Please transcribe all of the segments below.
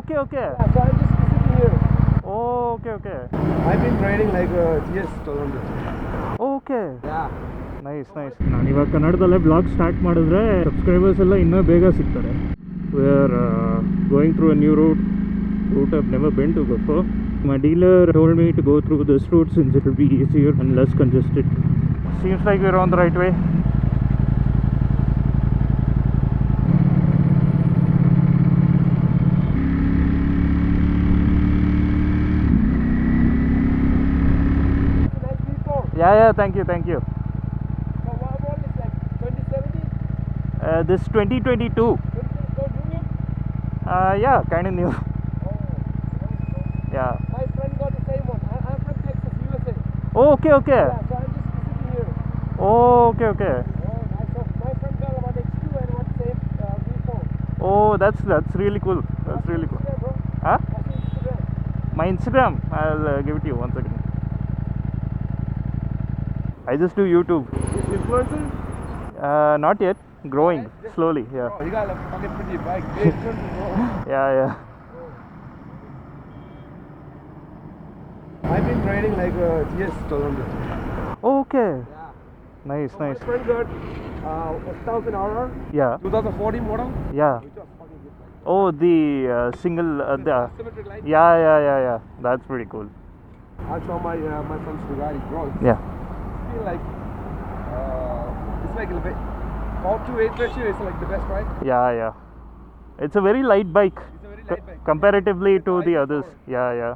okay, okay. Yeah, so I'm just visiting here. Oh, okay, okay. I've been riding like GS 1200. Okay. Yeah. Nice nice. ನಾನು ಇವಾಗ ಕನ್ನಡದಲ್ಲೇ blog start ಮಾಡಿದ್ರೆ subscribers ಎಲ್ಲ ಇನ್ನೂ ಬೇಗ ಸಿಗ್ತಾರೆ. We are going through a new route I've never been to before. My dealer told me to go through this route since it will be easier and less congested. Seems like we're on the right way. Yeah, thank you. So what about this, like 2070? This 2022. Yeah, kind of new. Yeah. My friend got the same one. I'm from Texas, USA. Oh, okay. Yeah, so I'm just visiting here. Oh, okay. Oh, nice. So my friend got one X2 and one same V4. Oh, that's really cool. That's really cool. Instagram, bro. Huh? What's your Instagram? My Instagram, I'll give it to you 1 second. I just do YouTube. Influencer? Not yet. Growing slowly. Yeah. Oh, you got a fucking pretty bike. Great influencer, bro. Yeah. I've been riding like GS 1200. Okay. Yeah. Nice. My friend got 1000 RR. Yeah. 2014 model. Yeah. Which was fucking good bike. Oh, the single. The Symmetric line. Yeah. That's pretty cool. I'll show my friend's Ducati, bro. Yeah. I feel like it's like a bit 4:8 ratio is like the best, right? Yeah. It's a very light bike. It's a very light bike. Comparatively to the light others. power. Yeah.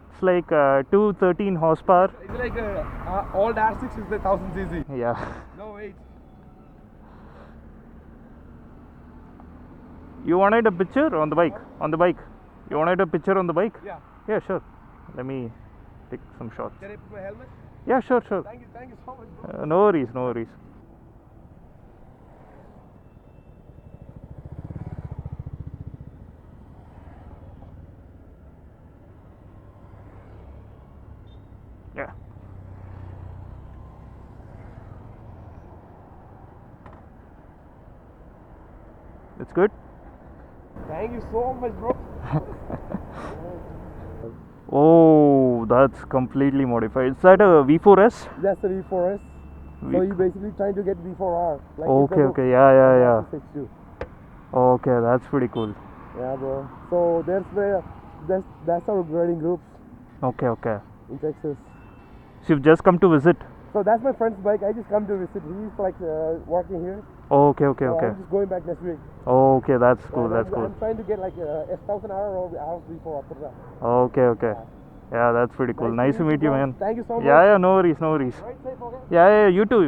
It's like 213 horsepower. It's like old R6 is the 1000 cc. Yeah. No wait. You wanted a picture on the bike? On the bike. You wanted a picture on the bike? Yeah. Yeah, sure. Let me take some shots. Can I put my helmet? Yeah, sure. Thank you so much, bro. No worries. Yeah. It's good. Thank you so much, bro. Oh, that's completely modified. Is that a V4S? That's the V4S. So you basically trying to get V4R. Like Okay. Yeah. R6 Okay, that's pretty cool. Yeah, bro. So that's our riding group Okay. in Texas. So you've just come to visit. So that's my friend's bike. I just come to visit. He's like working here. Okay. So I'm just going back next week. Okay, that's cool. I'm trying to get like a 1000 hour or R V4 after that. Okay. Yeah, that's pretty cool. Nice to meet you, man. Thank you so much. Yeah, no worries. Ride safe, okay? Yeah, you too.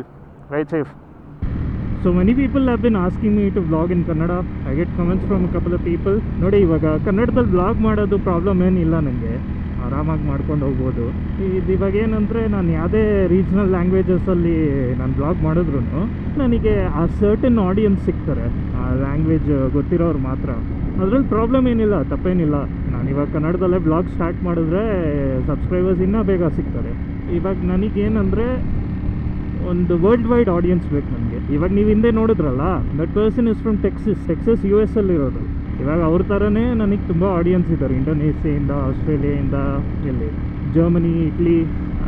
Ride safe. So many people have been asking me to vlog in Kannada. I get comments from a couple of people. ನೋಡಿ ಇವಾಗ ಕನ್ನಡದಲ್ಲಿ vlog ಮಾಡೋದು problem ಏನಿಲ್ಲ ನನಗೆ, ಆರಾಮಾಗಿ ಮಾಡ್ಕೊಂಡು ಹೋಗ್ಬೋದು. ಇದು ಇವಾಗ ಏನಂದರೆ ನಾನು ಯಾವುದೇ ರೀಜ್ನಲ್ ಲ್ಯಾಂಗ್ವೇಜಸಲ್ಲಿ ನಾನು ವ್ಲಾಗ್ ಮಾಡಿದ್ರು ನನಗೆ ಆ ಸರ್ಟನ್ ಆಡಿಯನ್ಸ್ ಸಿಗ್ತಾರೆ, ಆ ಲ್ಯಾಂಗ್ವೇಜ್ ಗೊತ್ತಿರೋರು ಮಾತ್ರ. ಅದರಲ್ಲಿ ಪ್ರಾಬ್ಲಮ್ ಏನಿಲ್ಲ, ತಪ್ಪೇನಿಲ್ಲ. ನಾನಿವಾಗ ಕನ್ನಡದಲ್ಲೇ ವ್ಲಾಗ್ ಸ್ಟಾರ್ಟ್ ಮಾಡಿದ್ರೆ ಸಬ್ಸ್ಕ್ರೈಬರ್ಸ್ ಇನ್ನೂ ಬೇಗ ಸಿಗ್ತಾರೆ. ಇವಾಗ ನನಗೇನಂದರೆ ಒಂದು ವರ್ಲ್ಡ್ ವೈಡ್ ಆಡಿಯನ್ಸ್ ಬೇಕು ನನಗೆ. ಇವಾಗ ನೀವು ಹಿಂದೆ ನೋಡಿದ್ರಲ್ಲ, that person is from Texas US ಅಲ್ಲಿರೋದು. ಇವಾಗ ಅವ್ರ ಥರನೇ ನನಗೆ ತುಂಬ ಆಡಿಯನ್ಸ್ ಇದ್ದಾರೆ, ಇಂಡೋನೇಷ್ಯಾದಿಂದ, ಆಸ್ಟ್ರೇಲಿಯಾದಿಂದ, ಇಲ್ಲಿ ಜರ್ಮನಿ, ಇಟ್ಲಿ,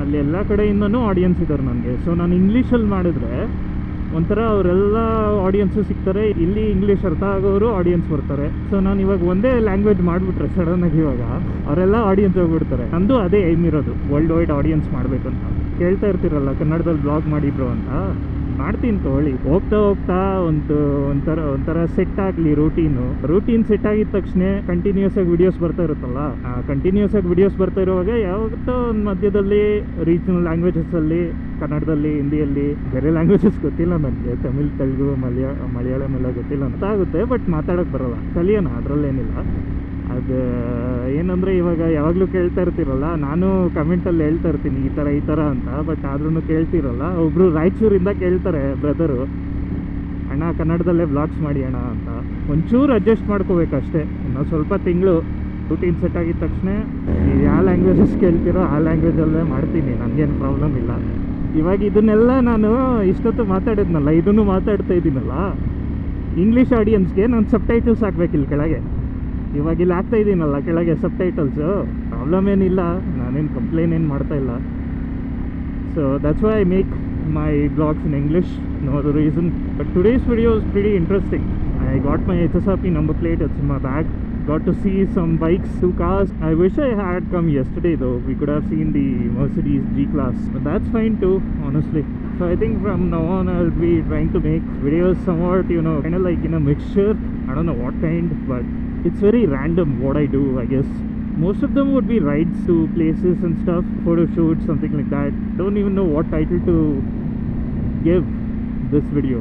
ಅಲ್ಲಿ ಎಲ್ಲ ಕಡೆಯಿಂದನೂ ಆಡಿಯನ್ಸ್ ಇದ್ದಾರೆ ನನಗೆ. ಸೊ ನಾನು ಇಂಗ್ಲೀಷಲ್ಲಿ ಮಾಡಿದ್ರೆ ಒಂಥರ ಅವರೆಲ್ಲ ಆಡಿಯನ್ಸು ಸಿಗ್ತಾರೆ, ಇಲ್ಲಿ ಇಂಗ್ಲೀಷ್ ಅರ್ಥ ಆಗೋರು ಆಡಿಯನ್ಸ್ ಬರ್ತಾರೆ. ಸೊ ನಾನು ಇವಾಗ ಒಂದೇ ಲ್ಯಾಂಗ್ವೇಜ್ ಮಾಡಿಬಿಟ್ರೆ ಸಡನ್ನಾಗಿ ಇವಾಗ ಅವರೆಲ್ಲ ಆಡಿಯನ್ಸ್ ಹೋಗ್ಬಿಡ್ತಾರೆ. ನಂದು ಅದೇ ಏಮ್ ಇರೋದು, ವರ್ಲ್ಡ್ ವೈಡ್ ಆಡಿಯನ್ಸ್ ಮಾಡಬೇಕು ಅಂತ. ಕೇಳ್ತಾ ಇರ್ತೀರಲ್ಲ ಕನ್ನಡದಲ್ಲಿ ಬ್ಲಾಗ್ ಮಾಡಿಬ್ರು ಅಂತ, ಮಾಡ್ತೀನಿ ತಗೊಳ್ಳಿ. ಹೋಗ್ತಾ ಒಂಥರ ಸೆಟ್ ಆಗಲಿ ರೂಟೀನ್ ಸೆಟ್ ಆಗಿದ ತಕ್ಷಣ ಕಂಟಿನ್ಯೂಸ್ ಆಗಿ ವಿಡಿಯೋಸ್ ಬರ್ತಾ ಇರುತ್ತಲ್ಲ, ಕಂಟಿನ್ಯೂಸ್ ಆಗಿ ವಿಡಿಯೋಸ್ ಬರ್ತಾ ಇರುವಾಗ ಯಾವತ್ತೋ ಒಂದು ಮಧ್ಯದಲ್ಲಿ ರೀಜನಲ್ ಲ್ಯಾಂಗ್ವೇಜಸಲ್ಲಿ, ಕನ್ನಡದಲ್ಲಿ, ಹಿಂದಿಯಲ್ಲಿ, ಬೇರೆ ಲ್ಯಾಂಗ್ವೇಜಸ್ ಗೊತ್ತಿಲ್ಲ ನನಗೆ, ತಮಿಳ್, ತೆಲುಗು, ಮಲಯಾಳಂ ಎಲ್ಲ ಗೊತ್ತಿಲ್ಲ ಅಂತ ಆಗುತ್ತೆ. ಬಟ್ ಮಾತಾಡೋಕ್ಕೆ ಬರೋಲ್ಲ, ಕಲಿಯೋಣ, ಅದರಲ್ಲೇನಿಲ್ಲ. ಅದು ಏನಂದರೆ ಇವಾಗ ಯಾವಾಗಲೂ ಕೇಳ್ತಾ ಇರ್ತೀರಲ್ಲ, ನಾನು ಕಮೆಂಟಲ್ಲಿ ಹೇಳ್ತಾ ಇರ್ತೀನಿ ಈ ಥರ ಅಂತ, ಬಟ್ ಆದ್ರೂ ಕೇಳ್ತಿರಲ್ಲ. ಒಬ್ಬರು ರಾಯಚೂರಿಂದ ಕೇಳ್ತಾರೆ ಬ್ರದರು, ಅಣ್ಣ ಕನ್ನಡದಲ್ಲೇ ವ್ಲಾಗ್ಸ್ ಮಾಡಿ ಅಣ್ಣ ಅಂತ. ಒಂಚೂರು ಅಡ್ಜಸ್ಟ್ ಮಾಡ್ಕೋಬೇಕಷ್ಟೇ, ಇನ್ನೊಂದು ಸ್ವಲ್ಪ ತಿಂಗಳು ರೂಟೀನ್ ಸೆಟ್ ಆಗಿದ ತಕ್ಷಣ ನೀವು ಯಾವ ಲ್ಯಾಂಗ್ವೇಜಸ್ ಕೇಳ್ತಿರೋ ಆ ಲ್ಯಾಂಗ್ವೇಜಲ್ಲೇ ಮಾಡ್ತೀನಿ, ನನಗೇನು ಪ್ರಾಬ್ಲಮ್ ಇಲ್ಲ. ಇವಾಗ ಇದನ್ನೆಲ್ಲ ನಾನು ಇಷ್ಟೊತ್ತು ಮಾತಾಡಿದ್ನಲ್ಲ, ಇದನ್ನು ಮಾತಾಡ್ತಾ ಇದ್ದೀನಲ್ಲ, ಇಂಗ್ಲೀಷ್ ಆಡಿಯನ್ಸ್ಗೆ ನಾನು ಸಬ್ ಟೈಟಲ್ಸ್ ಹಾಕ್ಬೇಕಿಲ್ಲ ಕೆಳಗೆ. ಇವಾಗ ಇಲ್ಲಿ ಹಾಕ್ತಾ ಇದ್ದೀನಲ್ಲ ಕೆಳಗೆ ಸಬ್ ಟೈಟಲ್ಸು, ಪ್ರಾಬ್ಲಮ್ ಏನಿಲ್ಲ, ನಾನೇನು ಕಂಪ್ಲೇನ್ ಏನು ಮಾಡ್ತಾ ಇಲ್ಲ. So that's why I make my vlogs in English, no other reason. But today's video is pretty interesting. I got my HSRP number plate, it's in my bag. Got to see some bikes, 2 cars. I wish I had come yesterday though. We could have seen the Mercedes G-Class, but that's fine too, honestly. So I think from now on I'll be trying to make videos somewhat, you know, kind of like in a mixture. I don't know what kind, but it's very random what I do, I guess. Most of them would be rides to places and stuff, photo shoots, something like that. Don't even know what title to give this video.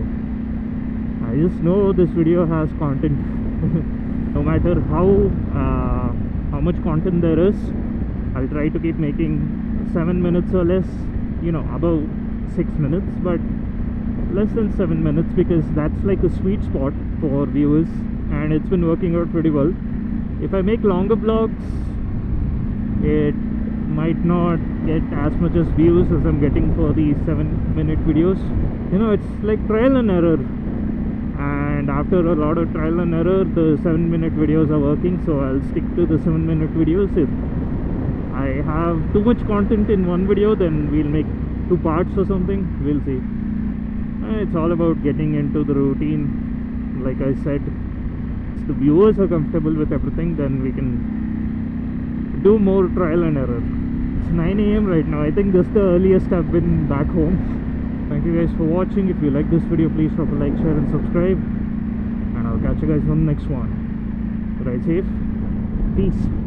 I just know this video has content. No matter how much content there is, I'll try to keep making 7 minutes or less, you know, above 6 minutes, but less than 7 minutes, because that's like a sweet spot for viewers, and it's been working out pretty well. If I make longer vlogs, it might not get as much as views as I'm getting for these 7-minute videos. You know, it's like trial and error, and after a lot of trial and error, the 7-minute videos are working, so I'll stick to the 7-minute videos. If I have too much content in one video, then we'll make 2 parts or something, we'll see. It's all about getting into the routine. Like I said, if the viewers are comfortable with everything, then we can do more trial and error. It's 9 AM right now. I think this is the earliest I've been back home. Thank you guys for watching. If you like this video, please drop a like, share and subscribe, and I'll catch you guys on the next one. Ride safe. Peace.